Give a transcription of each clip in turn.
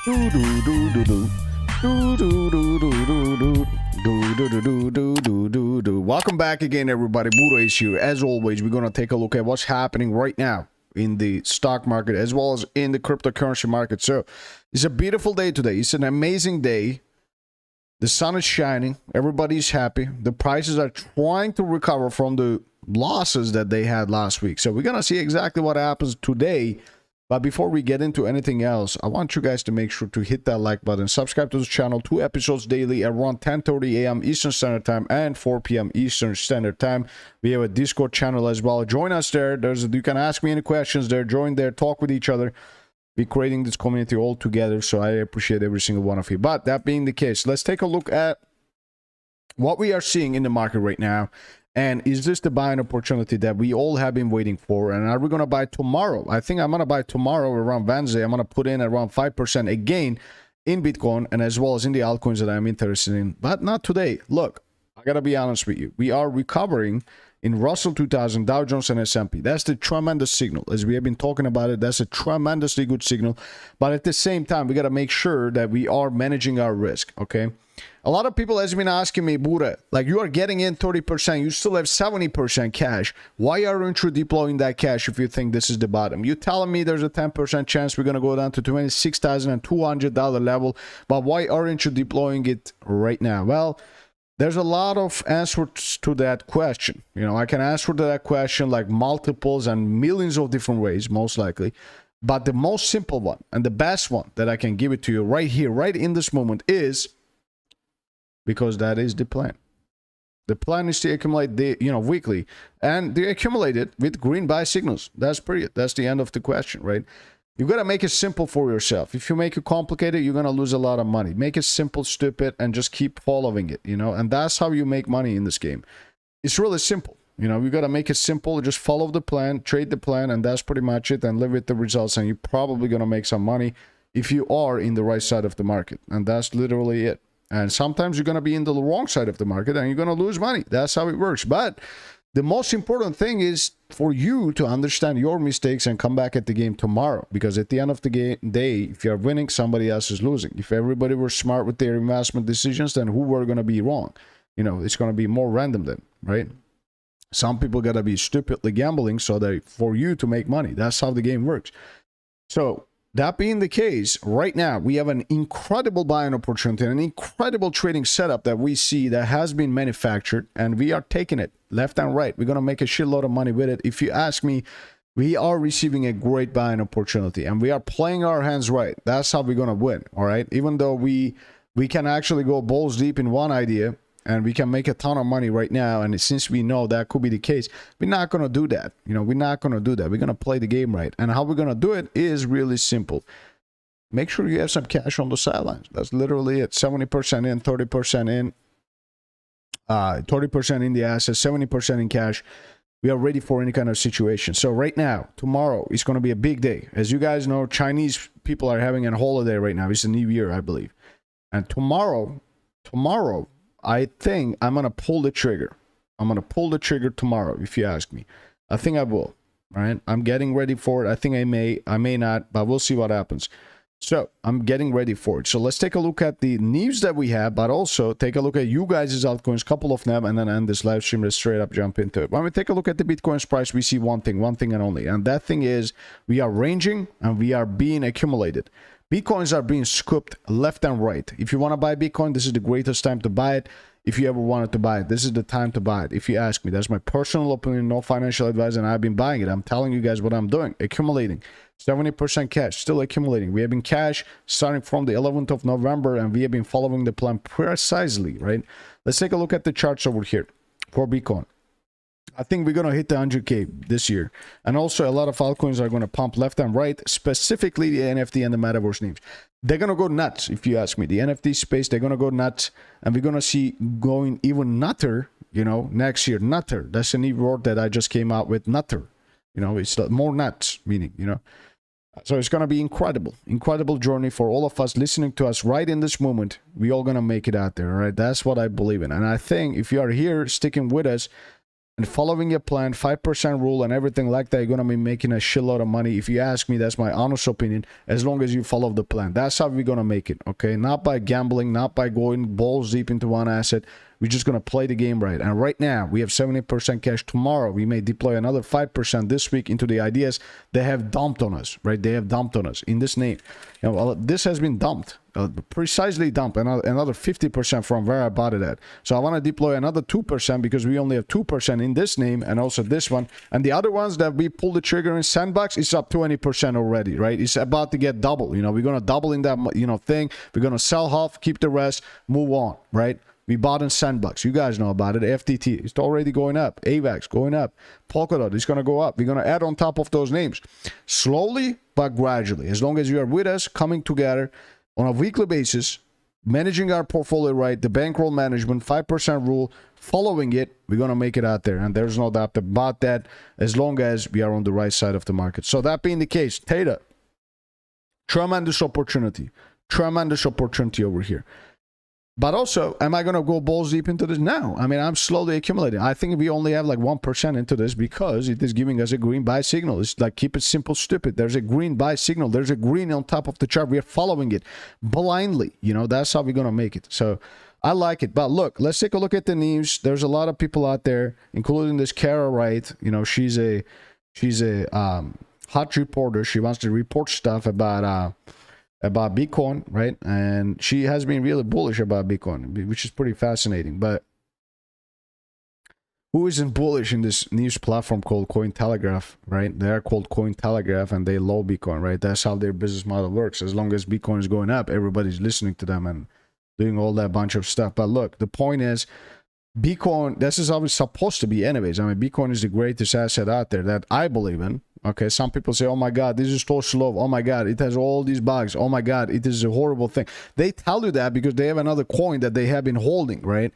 Do do do do do. Do do do do do do. Do do do do do do do do. Welcome back again, everybody. Buddha is here. As always, we're gonna take a look at what's happening right now in the stock market as well as in the cryptocurrency market. So it's a beautiful day today. It's an amazing day. The sun is shining. Everybody's happy. The prices are trying to recover from the losses that they had last week. So we're gonna see exactly what happens today. But before we get into anything else, I want you guys to make sure to hit that like button, subscribe to this channel. 2 episodes daily at around 10:30 a.m. Eastern Standard Time and 4 p.m. Eastern Standard Time. We have a Discord channel as well. Join us there. You can ask me any questions there. Join there. Talk with each other. We're creating this community all together, so I appreciate every single one of you. But that being the case, let's take a look at what we are seeing in the market right now. And is this the buying opportunity that we all have been waiting for? And are we going to buy tomorrow? I think I'm going to buy tomorrow around Wednesday. I'm going to put in around 5% again in Bitcoin and as well as in the altcoins that I'm interested in. But not today. Look, I got to be honest with you. We are recovering in Russell 2000, Dow Jones, and S&P. That's the tremendous signal. As we have been talking about it, that's a tremendously good signal. But at the same time, we got to make sure that we are managing our risk, okay? A lot of people has been asking me, Buddha, like you are getting in 30%, you still have 70% cash. Why aren't you deploying that cash if you think this is the bottom? You telling me there's a 10% chance we're going to go down to $26,200 level, but why aren't you deploying it right now? Well, there's a lot of answers to that question. You know, I can answer to that question like multiples and millions of different ways, most likely. But the most simple one and the best one that I can give it to you right here, right in this moment is because that is the plan. The plan is to accumulate the, weekly, and they accumulate it with green buy signals. That's period. That's the end of the question, right? You got to make it simple for yourself. If you make it complicated, you're going to lose a lot of money. Make it simple, stupid, and just keep following it, and that's how you make money in this game. It's really simple. You got to make it simple. Just follow the plan, trade the plan, and that's pretty much it, and live with the results, and you're probably going to make some money if you are in the right side of the market, and that's literally it. And sometimes you're going to be in the wrong side of the market and you're going to lose money. That's how it works. But the most important thing is for you to understand your mistakes and come back at the game tomorrow. Because at the end of the day, if you're winning, somebody else is losing. If everybody were smart with their investment decisions, then who were going to be wrong? It's going to be more random then, right? Some people got to be stupidly gambling so that for you to make money. That's how the game works. So that being the case, right now, we have an incredible buying opportunity, an incredible trading setup that we see that has been manufactured, and we are taking it left and right. We're going to make a shitload of money with it. If you ask me, we are receiving a great buying opportunity, and we are playing our hands right. That's how we're going to win, all right? Even though we can actually go balls deep in one idea, and we can make a ton of money right now, and since we know that could be the case, we're not going to do that. We're not going to do that. We're going to play the game right. And how we're going to do it is really simple. Make sure you have some cash on the sidelines. That's literally it. 70% in, 30% in, 30% in the assets, 70% in cash. We are ready for any kind of situation. So right now, tomorrow is going to be a big day. As you guys know, Chinese people are having a holiday right now. It's a new year, I believe. And tomorrow, I think I'm going to pull the trigger. I'm going to pull the trigger tomorrow, if you ask me. I think I will, right? I'm getting ready for it. I think I may not, but we'll see what happens. So I'm getting ready for it. So let's take a look at the news that we have, but also take a look at you guys' altcoins, couple of them, and then end this live stream. Let's straight up jump into it. When we take a look at the Bitcoin's price, we see one thing and only. And that thing is we are ranging and we are being accumulated. Bitcoins are being scooped left and right. If you want to buy Bitcoin, this is the greatest time to buy it. If you ever wanted to buy it, this is the time to buy it. If you ask me, that's my personal opinion, no financial advice, and I've been buying it. I'm telling you guys what I'm doing. Accumulating. 70% cash, still accumulating. We have been cash starting from the 11th of November, and we have been following the plan precisely, right? Let's take a look at the charts over here for Bitcoin. I think we're going to hit the 100K this year. And also a lot of altcoins are going to pump left and right, specifically the NFT and the Metaverse names. They're going to go nuts, if you ask me. The NFT space, they're going to go nuts. And we're going to see going even nutter, next year. Nutter. That's a new word that I just came out with, nutter. It's more nuts, meaning, So it's going to be incredible. Incredible journey for all of us listening to us right in this moment. We all going to make it out there, all right? That's what I believe in. And I think if you are here sticking with us, and following a plan, 5% rule and everything like that, you're going to be making a shitload of money. If you ask me, that's my honest opinion, as long as you follow the plan. That's how we're going to make it, okay? Not by gambling, not by going balls deep into one asset. We're just going to play the game right. And right now, we have 70% cash. Tomorrow, we may deploy another 5% this week into the ideas they have dumped on us, right? They have dumped on us in this name. You know, well, this has been dumped, precisely dumped, another 50% from where I bought it at. So I want to deploy another 2% because we only have 2% in this name and also this one. And the other ones that we pulled the trigger in Sandbox, it's up 20% already, right? It's about to get double. You know, we're going to double in that, you know, thing. We're going to sell half, keep the rest, move on, right? We bought in Sandbox. You guys know about it. FTT. It's already going up. AVAX going up. Polkadot is going to go up. We're going to add on top of those names. Slowly, but gradually. As long as you are with us, coming together on a weekly basis, managing our portfolio right, the bankroll management, 5% rule, following it, we're going to make it out there. And there's no doubt about that as long as we are on the right side of the market. So that being the case, Theta, tremendous opportunity. Tremendous opportunity over here. But also, am I going to go balls deep into this? No. I mean, I'm slowly accumulating. I think we only have like 1% into this because it is giving us a green buy signal. It's like, keep it simple, stupid. There's a green buy signal. There's a green on top of the chart. We are following it blindly. You know, that's how we're going to make it. So I like it. But look, let's take a look at the news. There's a lot of people out there, including this Kara Wright. You know, she's a hot reporter. She wants to report stuff about Bitcoin, right? And she has been really bullish about Bitcoin, which is pretty fascinating. But who isn't bullish in this news platform called Cointelegraph, right? They're called Cointelegraph and they love Bitcoin, right? That's how their business model works. As long as Bitcoin is going up, everybody's listening to them and doing all that bunch of stuff. But look, the point is, Bitcoin, this is how it's supposed to be anyways. I mean, Bitcoin is the greatest asset out there that I believe in. Okay, some people say, oh my God, this is so slow. Oh my God, it has all these bugs. Oh my God, it is a horrible thing. They tell you that because they have another coin that they have been holding, right?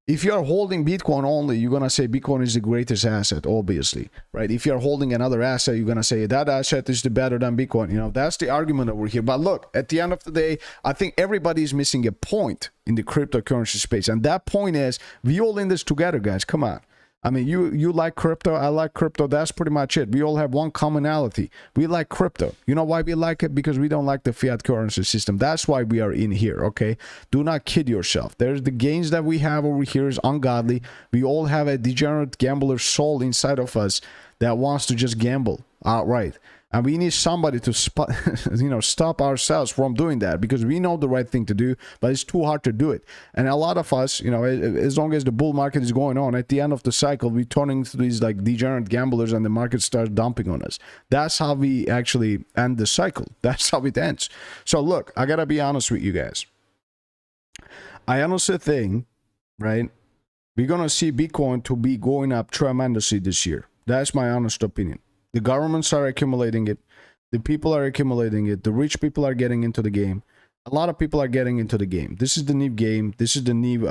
If you are holding Bitcoin only, you're going to say Bitcoin is the greatest asset, obviously, right? If you're holding another asset, you're going to say that asset is the better than Bitcoin. You know, that's the argument over here. But look, at the end of the day, I think everybody is missing a point in the cryptocurrency space. And that point is, we all in this together, guys. Come on. I mean, you like crypto, I like crypto. That's pretty much it. We all have one commonality. We like crypto. You know why we like it? Because we don't like the fiat currency system. That's why we are in here, okay? Do not kid yourself. There's the gains that we have over here is ungodly. We all have a degenerate gambler soul inside of us that wants to just gamble outright. And we need somebody to stop ourselves from doing that, because we know the right thing to do, but it's too hard to do it. And a lot of us, you know, as long as the bull market is going on, at the end of the cycle, we turn into these like degenerate gamblers and the market starts dumping on us. That's how we actually end the cycle. That's how it ends. So look, I gotta be honest with you guys. I honestly think, right, we're gonna see Bitcoin to be going up tremendously this year. That's my honest opinion. The governments are accumulating it. The people are accumulating it. The rich people are getting into the game. A lot of people are getting into the game. This is the new game. This is the new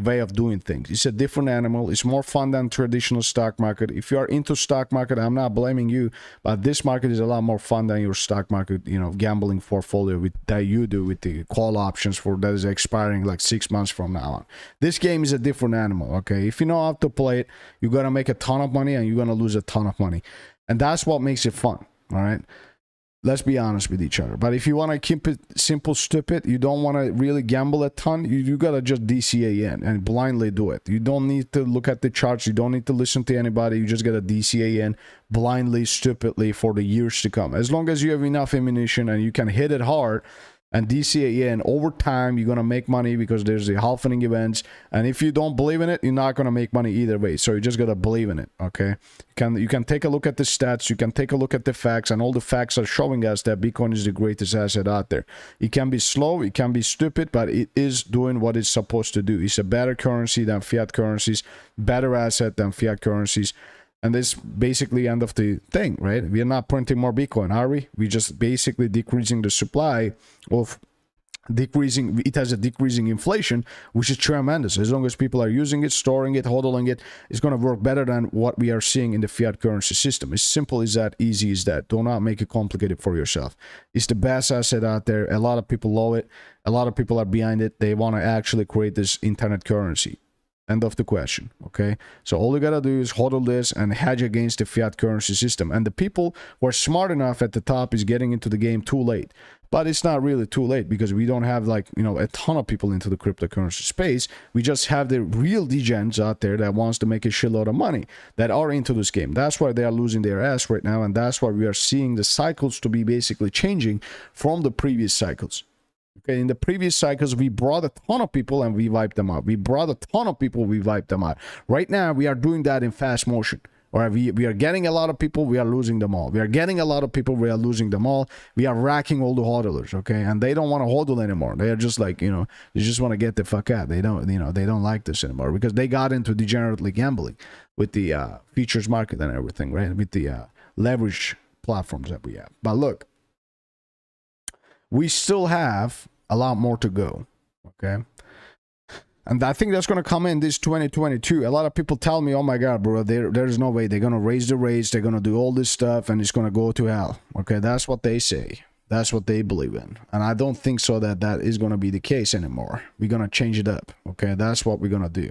way of doing things. It's a different animal. It's more fun than traditional stock market. If you are into stock market, I'm not blaming you, but this market is a lot more fun than your stock market, you know, gambling portfolio that you do with the call options for that is expiring like 6 months from now on. This game is a different animal, okay? If you know how to play it, you're going to make a ton of money and you're going to lose a ton of money. And that's what makes it fun, all right? Let's be honest with each other. But if you want to keep it simple, stupid, you don't want to really gamble a ton, you got to just DCA in and blindly do it. You don't need to look at the charts. You don't need to listen to anybody. You just got to DCA in blindly, stupidly for the years to come. As long as you have enough ammunition and you can hit it hard and DCA in, over time, you're going to make money because there's the halvening events. And if you don't believe in it, you're not going to make money either way. So you just got to believe in it, okay? You can take a look at the stats. You can take a look at the facts. And all the facts are showing us that Bitcoin is the greatest asset out there. It can be slow. It can be stupid. But it is doing what it's supposed to do. It's a better currency than fiat currencies. Better asset than fiat currencies. And this basically end of the thing, right? We are not printing more Bitcoin, are we? We're just basically decreasing the supply of decreasing. It has a decreasing inflation, which is tremendous. As long as people are using it, storing it, hodling it, it's going to work better than what we are seeing in the fiat currency system. As simple as that, easy as that. Do not make it complicated for yourself. It's the best asset out there. A lot of people love it. A lot of people are behind it. They want to actually create this internet currency. End of the question. Okay, so all you gotta do is hodl this and hedge against the fiat currency system. And the people who are smart enough at the top is getting into the game too late. But it's not really too late, because we don't have, like, you know, a ton of people into the cryptocurrency space. We just have the real degens out there that wants to make a shitload of money that are into this game. That's why they are losing their ass right now, and that's why we are seeing the cycles to be basically changing from the previous cycles. Okay, in the previous cycles, we brought a ton of people and we wiped them out. We brought a ton of people, we wiped them out. Right now, we are doing that in fast motion. Or we are getting a lot of people, we are losing them all. We are getting a lot of people, we are losing them all. We are racking all the hodlers, okay? And they don't want to hodl anymore. They are just like, you know, they just want to get the fuck out. They don't, you know, they don't like this anymore, because they got into degenerately gambling with the futures market and everything, right? With the leverage platforms that we have. But look, we still have a lot more to go, okay? And I think that's going to come in this 2022. A lot of people tell me, oh my God, bro, there's no way. They're going to raise the rates. They're going to do all this stuff, and it's going to go to hell. Okay, that's what they say. That's what they believe in. And I don't think so that is going to be the case anymore. We're going to change it up. Okay, that's what we're going to do.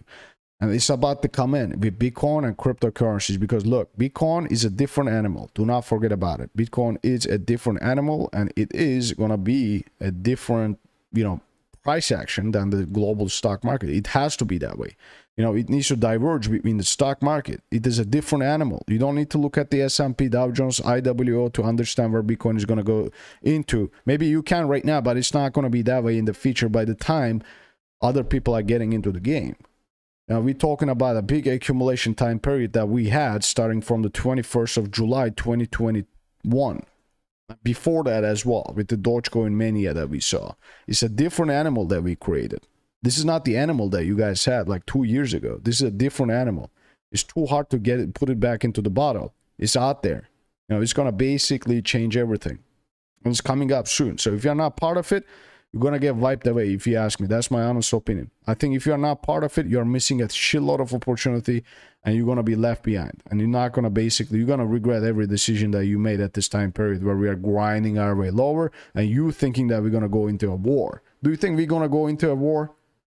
And it's about to come in with Bitcoin and cryptocurrencies, because look, Bitcoin is a different animal. Do not forget about it. Bitcoin is a different animal, and it is going to be a different, you know, price action than the global stock market. It has to be that way. You know, it needs to diverge between the stock market. It is a different animal. You don't need to look at the S&P, Dow Jones, IWO to understand where Bitcoin is going to go into. Maybe you can right now, but it's not going to be that way in the future by the time other people are getting into the game. Now, we're talking about a big accumulation time period that we had starting from the 21st of July, 2021. Before that as well, with the Dogecoin mania that we saw. It's a different animal that we created. This is not the animal that you guys had like 2 years ago. This is a different animal. It's too hard to get it, put it back into the bottle. It's out there. You know, it's going to basically change everything. And it's coming up soon. So if you're not part of it, you're going to get wiped away, if you ask me. That's my honest opinion. I think if you're not part of it, you're missing a shitload of opportunity, and you're going to be left behind. And you're not going to basically, you're going to regret every decision that you made at this time period where we are grinding our way lower, and you thinking that we're going to go into a war. Do you think we're going to go into a war?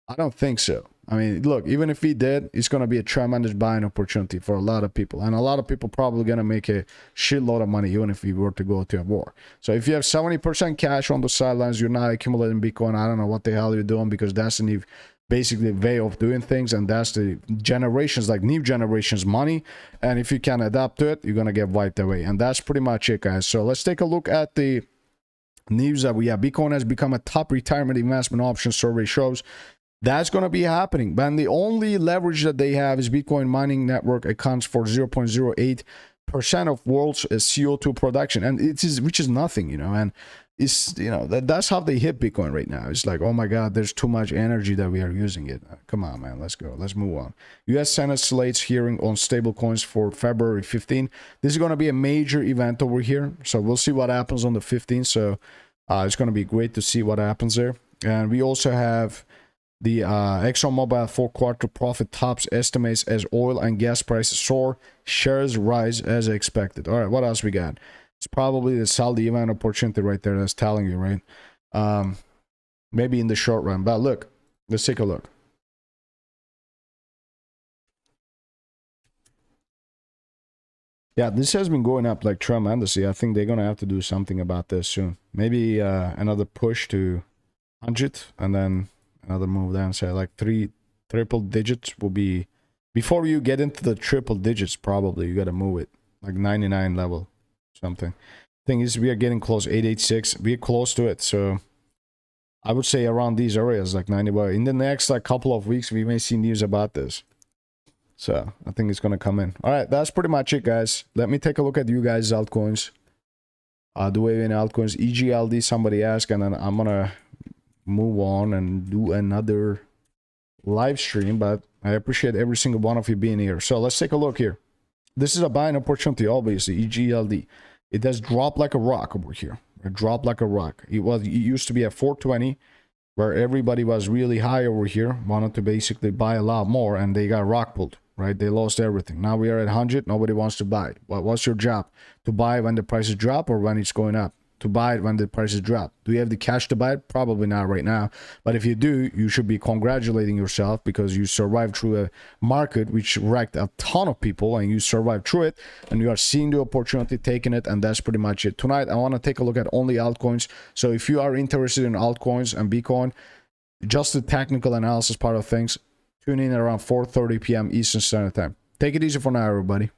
I don't think so. I mean, look, even if we did, it's going to be a tremendous buying opportunity for a lot of people. And a lot of people probably going to make a shitload of money even if we were to go to a war. So if you have 70% cash on the sidelines, you're not accumulating Bitcoin, I don't know what the hell you're doing, because that's the basically way of doing things. And that's the generations, like new generations money. And if you can adapt to it, you're going to get wiped away. And that's pretty much it, guys. So let's take a look at the news that we have. Bitcoin has become a top retirement investment option, survey shows. That's going to be happening. And the only leverage that they have is Bitcoin mining network accounts for 0.08% of world's CO2 production. And which is nothing, you know, and it's, you know, that's how they hit Bitcoin right now. It's like, oh my God, there's too much energy that we are using it. Come on, man, let's go. Let's move on. U.S. Senate slates hearing on stablecoins for February 15. This is going to be a major event over here. So we'll see what happens on the 15th. So it's going to be great to see what happens there. And we also have the ExxonMobil fourth-quarter profit tops estimates as oil and gas prices soar, shares rise as expected. All right, what else we got? It's probably the Saudi event opportunity right there that's telling you, right? Maybe in the short run. But look, let's take a look. Yeah, this has been going up like tremendously. I think they're going to have to do something about this soon. Maybe another push to 100 and then another move down. So like triple digits will be, before you get into the triple digits, probably you got to move it like 99 level something. Thing is, we are getting close. 886, we're close to it. So I would say around these areas like 90. Well, in the next like couple of weeks we may see news about this. So I think it's gonna come in. All right, that's pretty much it, guys. Let me take a look at you guys' altcoins. Do we have any altcoins? EGLD, somebody asked, and then I'm gonna move on and do another live stream. But I appreciate every single one of you being here. So let's take a look here. This is a buying opportunity, obviously. EGLD. It has dropped like a rock over here. It dropped like a rock. It used to be at 420, where everybody was really high over here, wanted to basically buy a lot more, and they got rock pulled, right? They lost everything. Now we are at 100. Nobody wants to buy. What's your job? To buy when the prices drop or when it's going up? to buy it when the prices drop. Do you have the cash to buy it? Probably not right now. But if you do, you should be congratulating yourself because you survived through a market which wrecked a ton of people, and you survived through it, and you are seeing the opportunity, taking it, and that's pretty much it. Tonight, I want to take a look at only altcoins. So if you are interested in altcoins and Bitcoin, just the technical analysis part of things, tune in around 4:30 p.m. Eastern Standard Time. Take it easy for now, everybody.